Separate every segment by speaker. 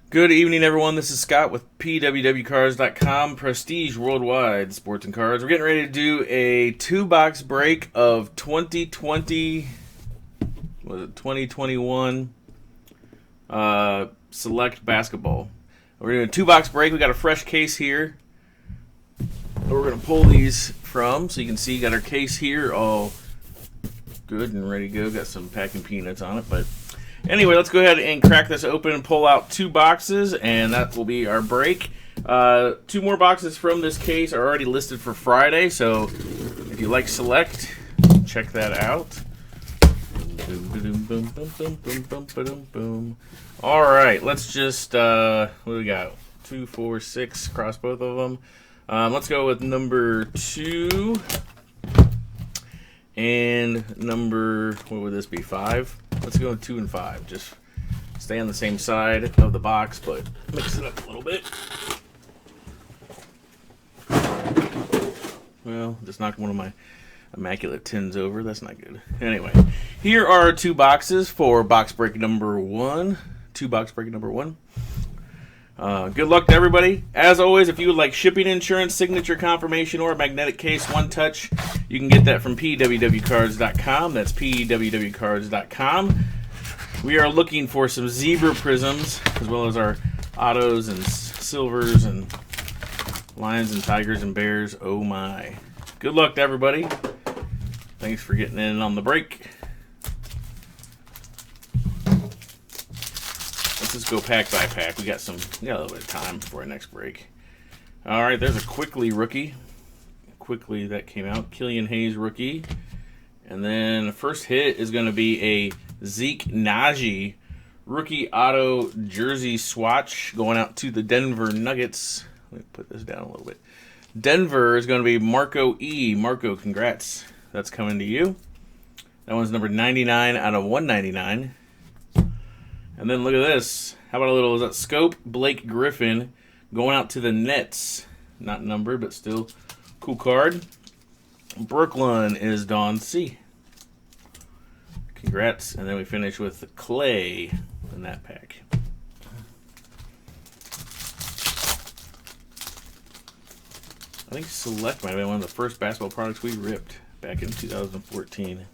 Speaker 1: Good evening, everyone. This is Scott with PWWCards.com, Prestige Worldwide Sports and Cards. We're getting ready to do a two-box break of 2021 Select Basketball. We're doing a two-box break. We got a fresh case here. We're going to pull these from, so you can see got our case here all good and ready to go. Got some packing peanuts on it, but anyway, let's go ahead and crack this open and pull out two boxes, and that will be our break. Two more boxes from this case are already listed for Friday, so if you like Select, check that out. All right, let's just, what do we got? 2, 4, 6, cross both of them. Let's go with number 2 and number, what would this be, 5? Let's go with 2 and 5. Just stay on the same side of the box, but mix it up a little bit. Well, just knocked one of my immaculate tins over. That's not good. Anyway, here are two boxes for box break number 1. Two-box break number 1. Good luck to everybody. As always, if you would like shipping insurance, signature confirmation, or a magnetic case one-touch, you can get that from PWWCards.com. That's PWWCards.com. We are looking for some zebra prisms, as well as our autos and silvers and lions and tigers and bears. Oh my. Good luck to everybody. Thanks for getting in on the break. Let's just go pack by pack. We got a little bit of time before our next break. All right, there's a Quickly rookie. Quickly that came out. Killian Hayes rookie. And then the first hit is going to be a Zeke Naji rookie auto jersey swatch going out to the Denver Nuggets. Let me put this down a little bit. Denver is going to be Marco E. Marco, congrats. That's coming to you. That one's number 99 out of 199. And then look at this. How about a little, is that Scope Blake Griffin going out to the Nets. Not numbered, but still cool card. Brooklyn is Don C. Congrats. And then we finish with Clay in that pack. I think Select might have been one of the first basketball products we ripped back in 2014.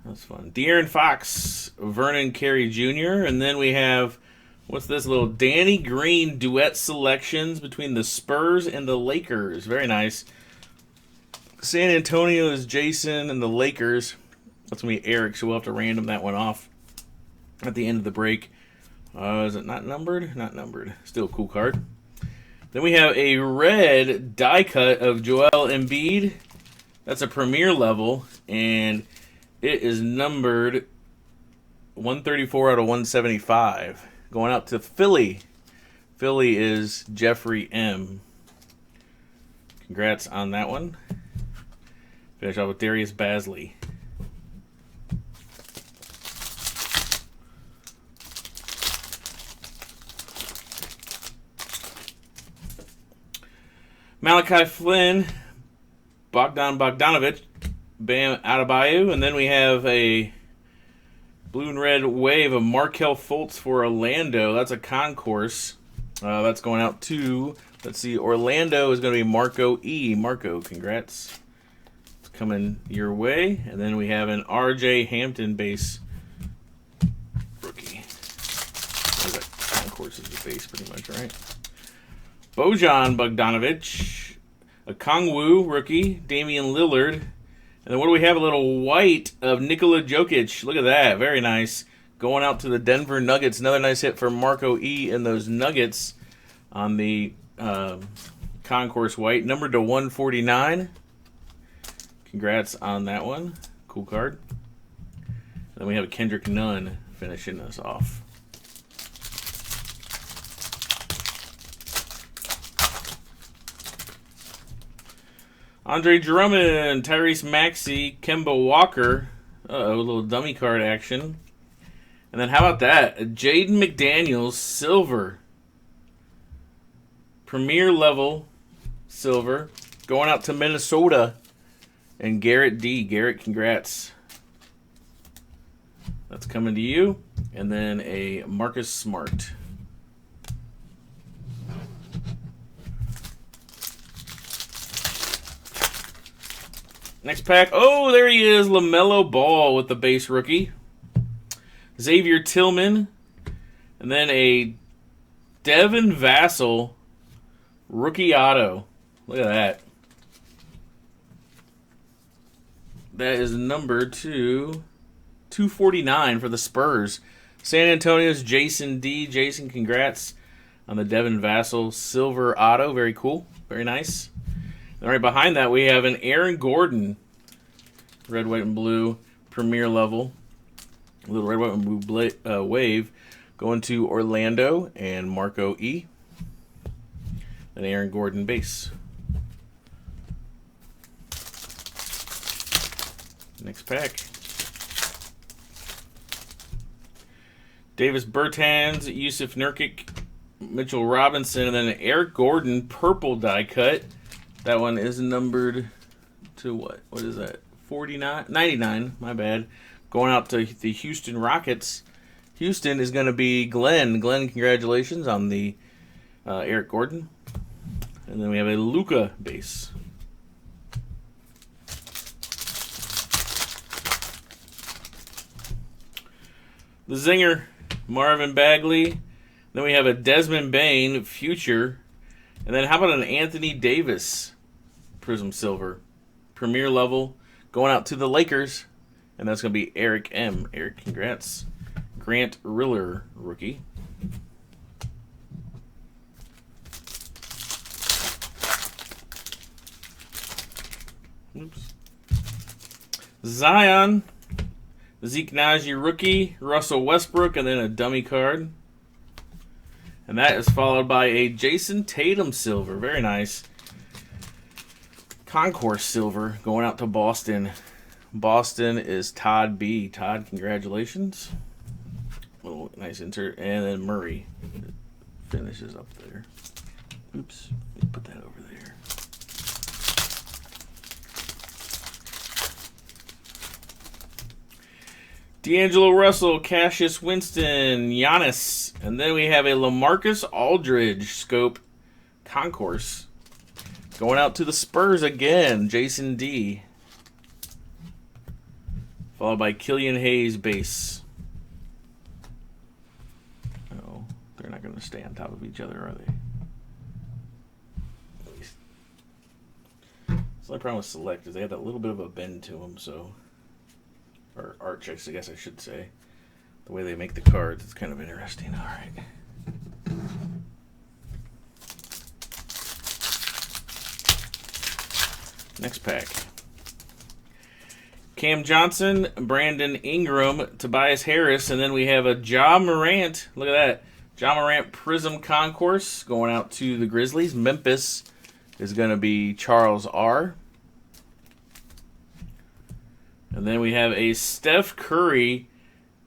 Speaker 1: That's fun. De'Aaron Fox, Vernon Carey Jr. And then we have, what's this, little Danny Green duet selections between the Spurs and the Lakers. Very nice. San Antonio is Jason and the Lakers. That's going to be Eric, so we'll have to random that one off at the end of the break. Is it not numbered? Not numbered. Still a cool card. Then we have a red die cut of Joel Embiid. That's a premier level, and it is numbered 134 out of 175. Going out to Philly. Philly is Jeffrey M. Congrats on that one. Finish off with Darius Bazley. Malachi Flynn, Bogdan Bogdanovic, Bam Adebayo, and then we have a blue and red wave of Markelle Fultz for Orlando. That's a concourse. That's going out to, let's see, Orlando is going to be Marco E. Marco, congrats. It's coming your way. And then we have an RJ Hampton base rookie. That concourse is the base pretty much, right? Bojan Bogdanovic, a Kongwu rookie, Damian Lillard, and then what do we have? A little white of Nikola Jokic. Look at that, very nice. Going out to the Denver Nuggets. Another nice hit for Marco E. and those Nuggets on the concourse white, numbered to 149. Congrats on that one. Cool card. Then we have a Kendrick Nunn finishing us off. Andre Drummond, Tyrese Maxey, Kemba Walker. Uh-oh, a little dummy card action. And then how about that? Jaden McDaniels, silver. Premier level, silver. Going out to Minnesota. And Garrett D. Garrett, congrats. That's coming to you. And then a Marcus Smart. Next pack. Oh, there he is. LaMelo Ball with the base rookie. Xavier Tillman. And then a Devin Vassell rookie auto. Look at that. That is number 249 for the Spurs. San Antonio's Jason D. Jason, congrats on the Devin Vassell silver auto. Very cool. Very nice. And right behind that, we have an Aaron Gordon red, white, and blue premier level. A little red, white, and blue wave going to Orlando and Marco E. An Aaron Gordon base. Next pack. Davis Bertans, Yusuf Nurkic, Mitchell Robinson, and then an Eric Gordon purple die cut. That one is numbered to what? What is that? 49? 99, my bad. Going out to the Houston Rockets. Houston is going to be Glenn. Glenn, congratulations on the Eric Gordon. And then we have a Luka base. The Zinger, Marvin Bagley. Then we have a Desmond Bain future. And then how about an Anthony Davis Prism Silver? Premier level going out to the Lakers. And that's going to be Eric M. Eric, congrats. Grant Riller rookie. Oops. Zion, Zeke Naji rookie, Russell Westbrook, and then a dummy card. And that is followed by a Jason Tatum silver. Very nice. Concourse silver going out to Boston. Boston is Todd B. Todd, congratulations. Little nice insert. And then Murray finishes up there. Oops. Let me put that over there. D'Angelo Russell, Cassius Winston, Giannis. And then we have a LaMarcus Aldridge scope concourse. Going out to the Spurs again, Jason D. Followed by Killian Hayes base. Oh, they're not going to stay on top of each other, are they? It's the only problem with Select is they have that little bit of a bend to them, so... Or arch, I guess I should say. The way they make the cards, it's kind of interesting. All right. Next pack. Cam Johnson, Brandon Ingram, Tobias Harris, and then we have a Ja Morant. Look at that. Ja Morant Prism Concourse going out to the Grizzlies. Memphis is going to be Charles R. And then we have a Steph Curry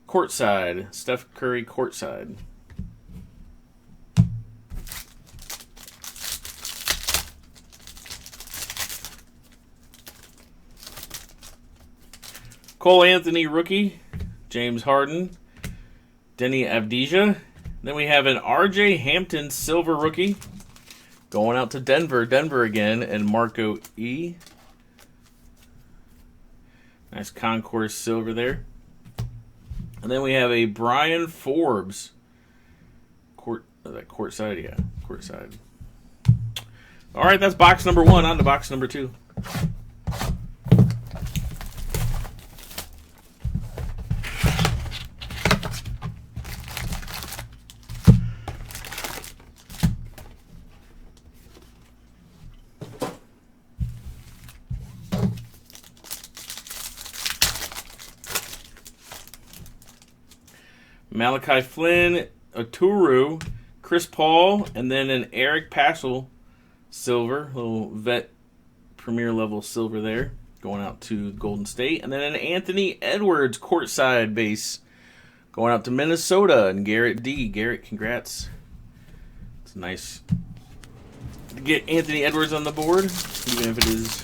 Speaker 1: courtside. Steph Curry courtside. Cole Anthony rookie. James Harden. Denny Avdija. Then we have an RJ Hampton silver rookie. Going out to Denver. Denver again. And Marco E. Nice concourse silver there. And then we have a Brian Forbes. Courtside? Yeah, courtside. All right, that's box number 1. On to box number 2. Malachi Flynn, Aturu, Chris Paul, and then an Eric Paschall silver, little vet premier level silver there, going out to Golden State. And then an Anthony Edwards courtside base going out to Minnesota and Garrett D. Garrett, congrats. It's nice to get Anthony Edwards on the board, even if it is,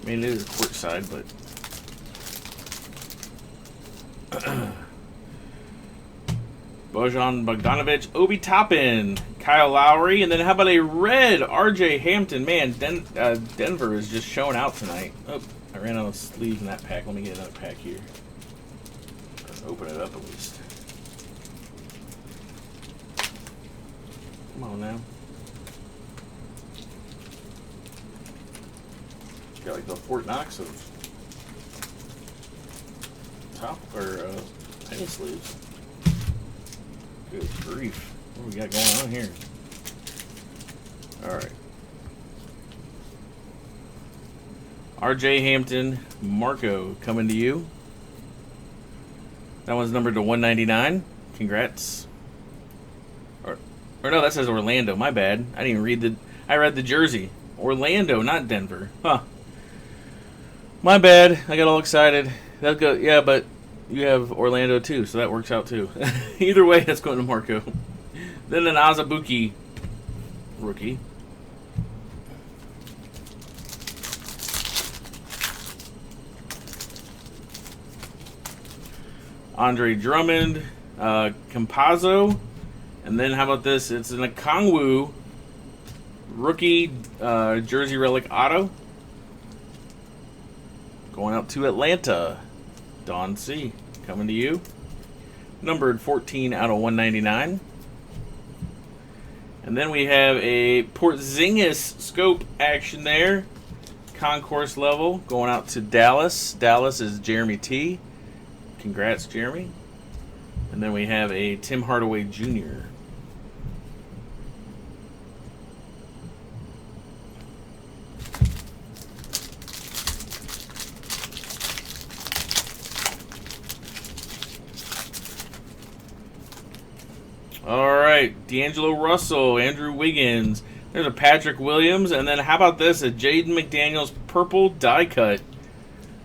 Speaker 1: I mean, it is courtside, but... Bojan Bogdanovic, Obi Toppin, Kyle Lowry, and then how about a red RJ Hampton? Man, Denver is just showing out tonight. Oh, I ran out of sleeves in that pack. Let me get another pack here. Let's open it up at least. Come on now. Got like the Fort Knox of top or penny sleeves. Good grief. What do we got going on here? Alright. RJ Hampton, Marco coming to you. That one's numbered to 199. Congrats. Or no, that says Orlando. My bad. I didn't even read the... I read the jersey. Orlando, not Denver. Huh. My bad. I got all excited. That'll go... Yeah, but you have Orlando too, so that works out too. Either way, that's going to Marco. Then an Azubuike rookie. Andre Drummond, Campazzo, and then how about this? It's an Okongwu rookie jersey relic auto. Going out to Atlanta. Don C. Coming to you. Numbered 14 out of 199. And then we have a Porzingis scope action there. Concourse level. Going out to Dallas. Dallas is Jeremy T. Congrats, Jeremy. And then we have a Tim Hardaway Jr. All right, D'Angelo Russell, Andrew Wiggins. There's a Patrick Williams. And then how about this? A Jaden McDaniels purple die cut.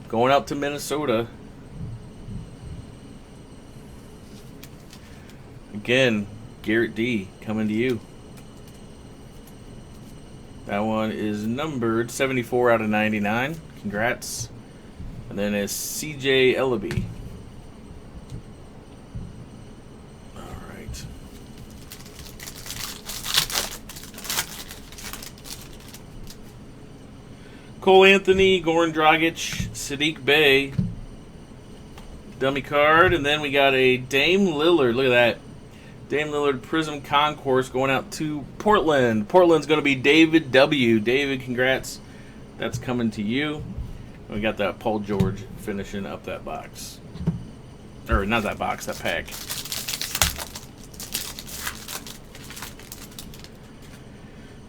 Speaker 1: Going out to Minnesota. Again, Garrett D. coming to you. That one is numbered 74 out of 99. Congrats. And then it's CJ Ellaby. Alright. Cole Anthony, Goran Dragic, Sadiq Bey. Dummy card. And then we got a Dame Lillard. Look at that. Dame Lillard Prism Concourse going out to Portland. Portland's going to be David W. David, congrats. That's coming to you. We got that Paul George finishing up that box. Or not that box, that pack.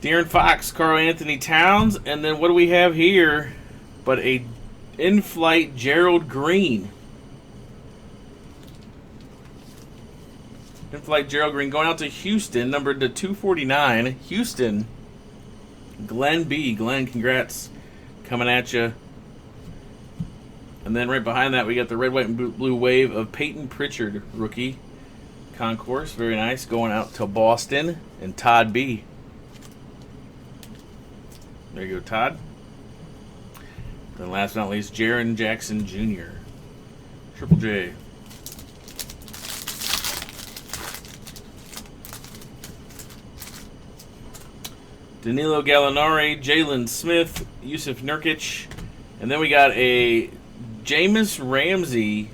Speaker 1: De'Aaron Fox, Karl Anthony Towns. And then what do we have here but a in-flight Gerald Green. In-flight Gerald Green going out to Houston, numbered to 249. Houston, Glenn B. Glenn, congrats. Coming at you. And then right behind that, we got the red, white, and blue wave of Peyton Pritchard, rookie. Concourse, very nice. Going out to Boston and Todd B. There you go, Todd. Then last but not least, Jaren Jackson Jr. Triple J. Danilo Gallinari, Jalen Smith, Yusuf Nurkic. And then we got a Jameis Ramsey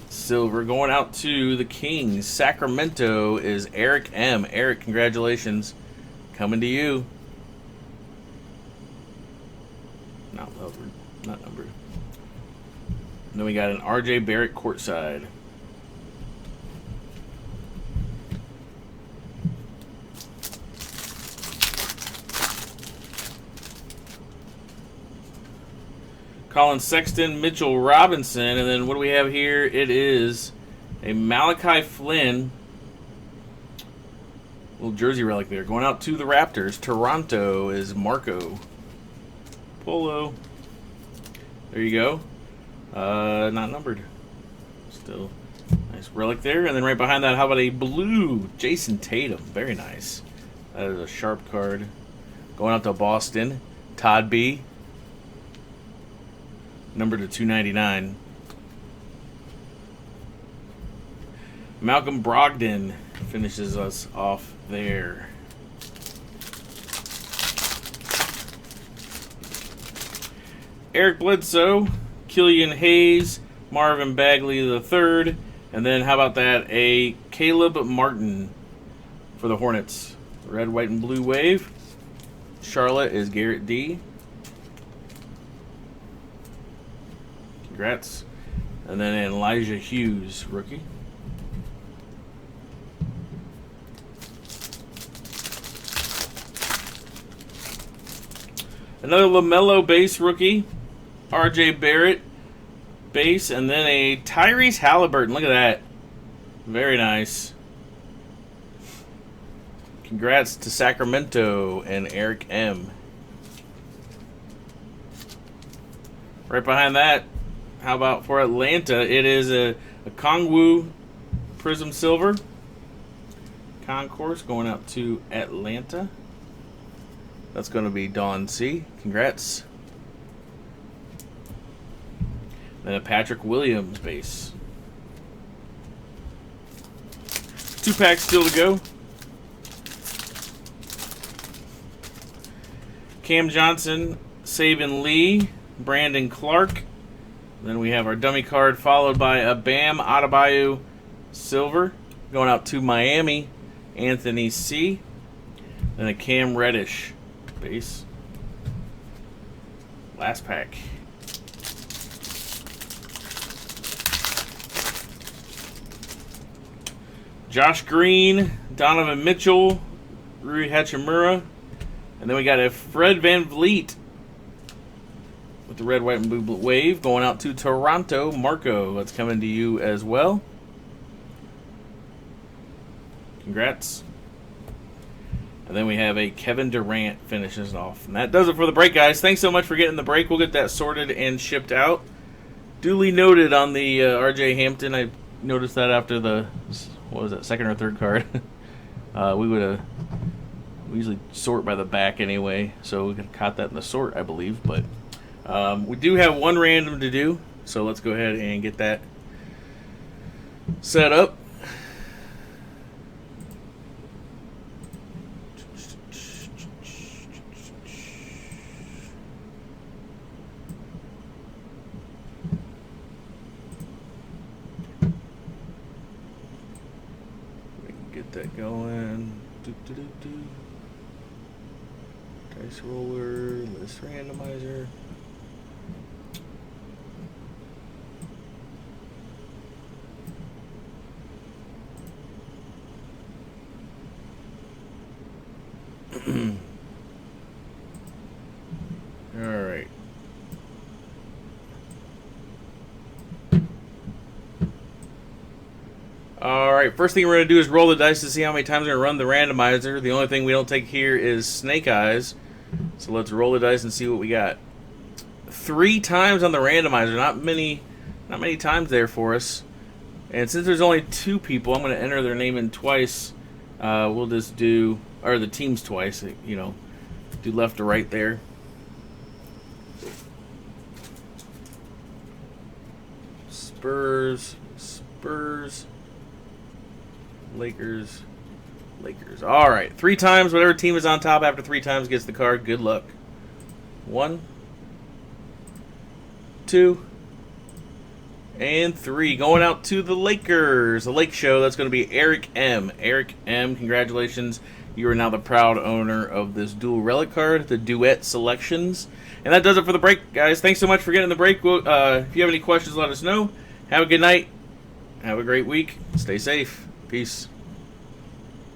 Speaker 1: silver going out to the Kings. Sacramento is Eric M. Eric, congratulations. Coming to you. Not numbered. Not numbered. And then we got an RJ Barrett courtside. Colin Sexton, Mitchell Robinson, and then what do we have here? It is a Malachi Flynn, little jersey relic there, going out to the Raptors. Toronto is Marco Polo. There you go. Not numbered. Still nice relic there. And then right behind that, how about a blue Jason Tatum? Very nice. That is a sharp card. Going out to Boston. Todd B. Numbered to 299. Malcolm Brogdon finishes us off there. Eric Bledsoe, Killian Hayes, Marvin Bagley III, and then how about that, a Caleb Martin for the Hornets. Red, white, and blue wave. Charlotte is Garrett D. Congrats. And then Elijah Hughes, rookie. Another LaMelo base rookie. RJ Barrett base. And then a Tyrese Halliburton. Look at that. Very nice. Congrats to Sacramento and Eric M. Right behind that, how about for Atlanta? It is a Kongwu Prism Silver Concourse going out to Atlanta. That's going to be Dawn C. Congrats. Then a Patrick Williams base. 2 packs still to go. Cam Johnson, Saban Lee, Brandon Clark. Then we have our dummy card followed by a Bam Adebayo Silver going out to Miami, Anthony C. Then a Cam Reddish base. Last pack. Josh Green, Donovan Mitchell, Rui Hachimura. And then we got a Fred VanVleet with the red, white, and blue wave going out to Toronto. Marco, that's coming to you as well. Congrats. And then we have a Kevin Durant finishes off. And that does it for the break, guys. Thanks so much for getting the break. We'll get that sorted and shipped out. Duly noted on the RJ Hampton. I noticed that after the, what was that, second or third card. We usually sort by the back anyway, so we could have caught that in the sort, I believe. But we do have one random to do, so let's go ahead and get that set up. We can get that going. Dice roller, list randomizer. All right. Alright, first thing we're going to do is roll the dice to see how many times we're going to run the randomizer. The only thing we don't take here is snake eyes. So let's roll the dice and see what we got. 3 times on the randomizer. Not many times there for us. And since there's only 2 people, I'm going to enter their name in twice. We'll just do, or the teams twice, you know, do left to right there. Spurs. Lakers. All right, 3 times. Whatever team is on top after 3 times gets the card. Good luck. 1, 2, and 3. Going out to the Lakers. The Lake Show. That's going to be Eric M. Eric M. Congratulations. You are now the proud owner of this dual relic card, the Duet Selections. And that does it for the break, guys. Thanks so much for getting the break. If you have any questions, let us know. Have a good night. Have a great week. Stay safe. Peace.